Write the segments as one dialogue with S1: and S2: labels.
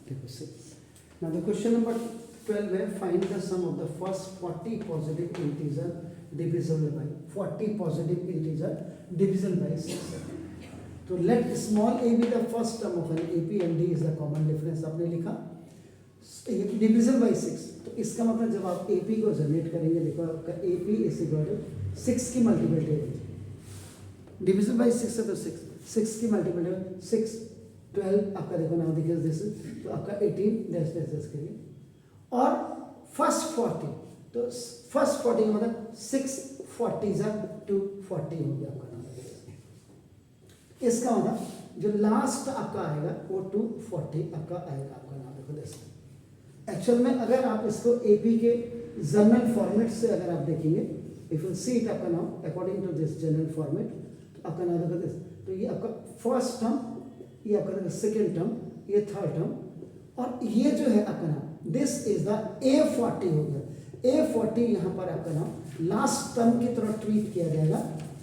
S1: देखो 6. Now the question number 12 है find the sum of the first 40 positive integer divisible by 40 positive integer divisible by 6. तो let small a be the first term of an ap and d is the common difference. आपने लिखा divisible by 6. तो इसका मतलब जब आप ap को generate करेंगे, देखो आपका ap इज इक्वल टू 6 की मल्टीपल डिविजिबल बाय 6 है तो 6 की मल्टीपल 6 12 आपका देखो नाउ देखिए दिस, तो आपका 18 डैश डैश डैश करिए. और फर्स्ट 40, तो फर्स्ट 40 का मतलब 6 40 जा 240 हो गया आपका नाम. इसका मतलब जो लास्ट आपका आएगा वो 240 आपका आएगा आपका नाम. देखो दिस एक्चुअल में अगर आप इसको एपी के जर्नल फॉर्मेट से अगर आप देखेंगे, इफ यू सी इट आपका नाम according to this general format, तो आपका नाम देखो दिस, तो ये आपका फर्स्ट टर्म, ये आपका सेकेंड टर्म, ये थर्ड टर्म, और ये जो है आपका नाम दिस इज द A40 हो गया. A40 यहाँ पर आपका नाम लास्ट टर्म की तरह ट्रीट किया जाएगा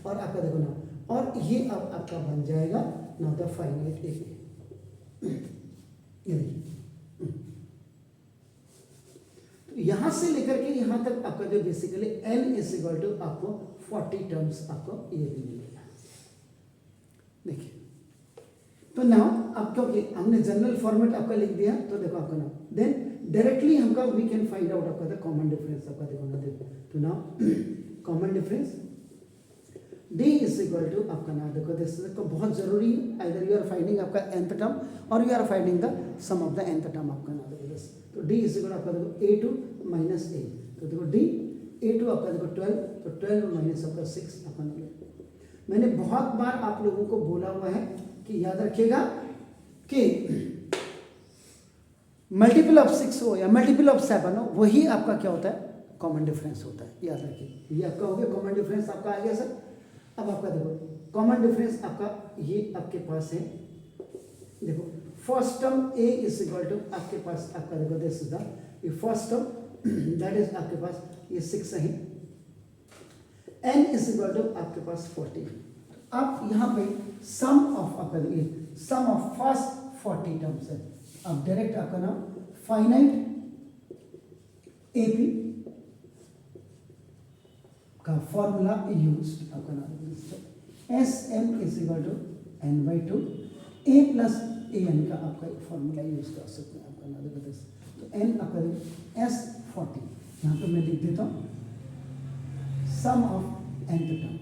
S1: और आपका देखो नाम, और ये अब आपका बन जाएगा नाउ द फाइनाइट AP. ये देखिए यहाँ से लेकर के यहाँ तक आपका जो basically n is equal to आपको 40 टर्म्स आपको ये भी मिलेगा. देखिए तो नाउ अब क्योंकि हमने जनरल फॉर्मेट आपका लिख दिया, तो देखो आपका नाम देन डायरेक्टली हमका वी कैन फाइंड आउट आपका द कॉमन डिफरेंस. आपका देखो ना, देखो तो now common difference d is equal to आपका नाम देखो दिस को बहुत जरूरी है. आइदर यू आर फाइंडिंग आपका nth टर्म और you are finding the sum of the nth term. आपका नाम देखो दिस, तो d इज इक्वल आपका देखो a2 माइनस a, तो देखो d a2 आपका देखो 12, तो 12 माइनस आपका 6 आपका नाम. मैंने बहुत बार आप लोगों को बोला हुआ है कि याद रखिएगा कि मल्टीपल ऑफ 6 हो या मल्टीपल ऑफ 7 हो, वही आपका क्या होता है, कॉमन डिफरेंस होता है. याद रखिए ये आपका हो गया कॉमन डिफरेंस आपका आ गया सर. अब आपका देखो कॉमन डिफरेंस आपका ये आपके पास है, देखो first term a is equal to आपके पास आपका देखो दिस इज द ये फर्स्ट टर्म दैट इज आपके पास ये 6 है, n इज इक्वल टू आपके पास 40. अब यहाँ पे सम ऑफ आपका ये सम ऑफ फर्स्ट 40 टर्म्स है. अब डायरेक्ट आपका नाम फाइनाइट एपी का फॉर्मूला यूज्ड. आपका नाम S M is equal to N by 2 A plus A N का आपका एक फॉर्मूला यूज कर सकते हैं. आपका नाम देखो दिस, तो एन आपका S40 यहाँ पे मैं लिख देता हूँ सम ऑफ nth टर्म.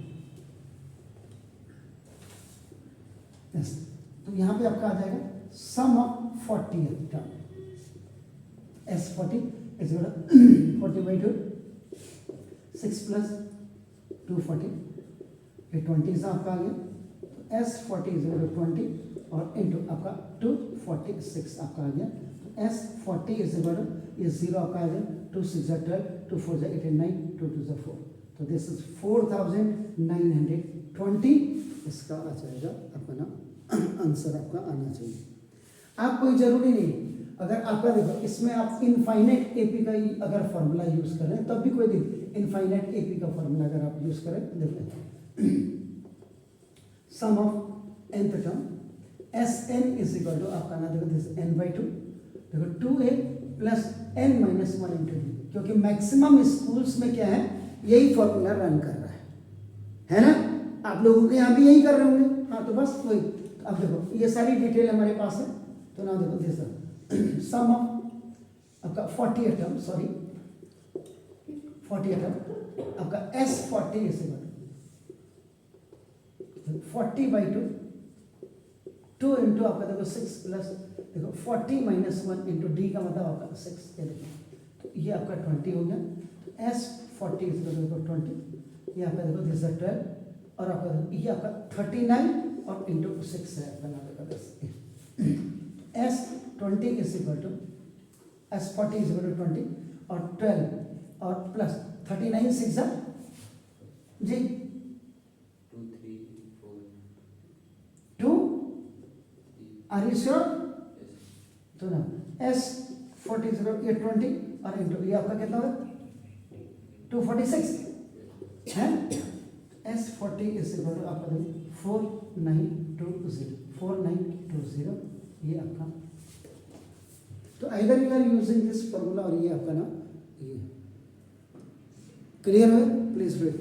S1: तो यहाँ पे आपका आ जाएगा sum of 40th term. S40 is 40 by 2 6 plus 240, ये 20 से आपका आ गया. तो S40 इज 20 और इंटू आपका 246 आपका आ गया. तो S40 इज ये 0 आपका आ गया. 2 6 12, 2 4 89, 2 2 4. तो दिस इज 4920 इसका आ जाएगा आपका ना आंसर आपका आना चाहिए. आप कोई जरूरी नहीं, अगर आपका देखो इसमें आप इनफाइनाइट एपी का अगर फॉर्मूला यूज करें तब भी कोई दिक्कत. इनफाइनाइट एपी का फॉर्मूला अगर आप यूज करें, देखो sum of nth term Sn is equal to आपका ना देखो दिस n बाई 2, देखो 2a plus n minus 1 into D. क्योंकि मैक्सिमम स्कूल्स में क्या है, यही फॉर्मूला रन कर रहा है ना. आप लोगों के यहाँ भी यही कर रहे होंगे. हाँ तो बस वही. अब देखो ये सारी डिटेल हमारे पास है. तो ना देखो दिस सम ऑफ आपका 40th term, sorry 40th term आपका S40 is equal 40 by 2 into आपका देखो 6 प्लस देखो 40 माइनस 1 इंटू डी का मतलब आपका 6. ये देखो तो ये आपका 20 हो गया. तो S40 इज देखो 20, ये आपका देखो दिस 12 और आपका ये आपका 39 और इंटू 6 है आपका नाम देखो 10. S20 is equal to S40 is equal to 20 और 12 और प्लस 39 6 जी 2. Are you sure? तो ना S40 इज इक्वल टू 20 और इंटू ये आपका कितना होगा 246 है. S40 इज इक्वल टू आपका 4920 4920 ये आपका तो either you are using this formula और ये आपका ना ये क्लियर है, प्लीज वेट।